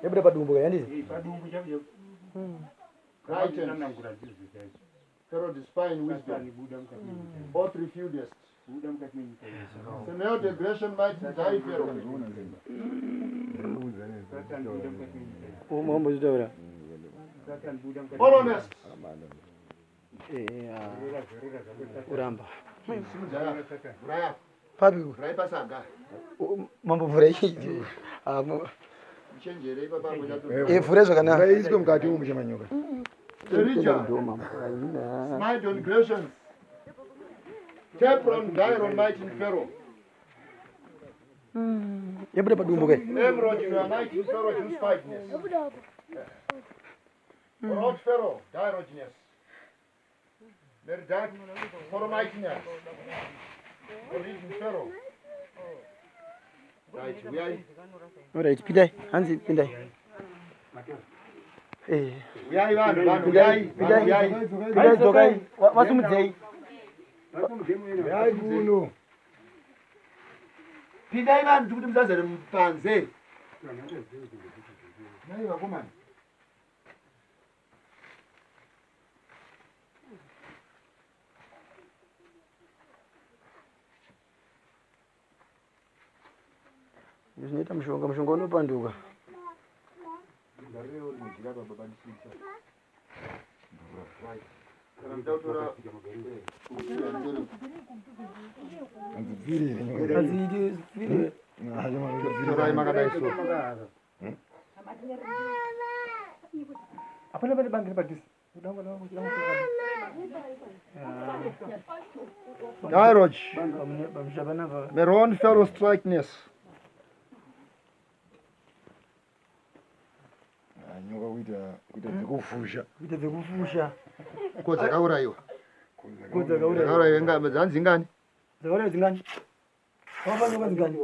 Yabuda padumbu kayandi. Padumbu chavyo. Brighton, Pharaoh the spine wisdom, all three feudest. So now the aggression might die Pharaoh. Mambo zidora. Follow next. Uramba. Raya, Papi Raya Saga. mambo furahi. Change Baba with Furezo kana. Raizwe mkati huu mshamanyoka. Elijah, smite on creations. Kepron, Dairon, mighty Pharaoh. Yabuda padumbu kay. Emerald, you are mighty Pharaoh, choose fightiness. Rod Pharaoh, Dairogeness. Let that for mightiness. Religion Pharaoh. Right, we are. Alright, pidai. Hanzi pidai. We are Ivan, we are. Pidai zokai. Wasumudzei. Hayi kuno. Pidai vanhu kuti muzazere mupanze. Nai vakomana. Zvinoita mushonga unopanduka. Apana bali bangir badis. Dairoj. Meron Pharaoh strikenes. Nyoka kuita dzekufusha. Kuita dzekufusha. Kodza kaurayiwa. Kodza kaurayiwa. Kaurayiwa ngamba dzanzi ngani? Dzakaurayiwa dzingani? Wafanya ngani?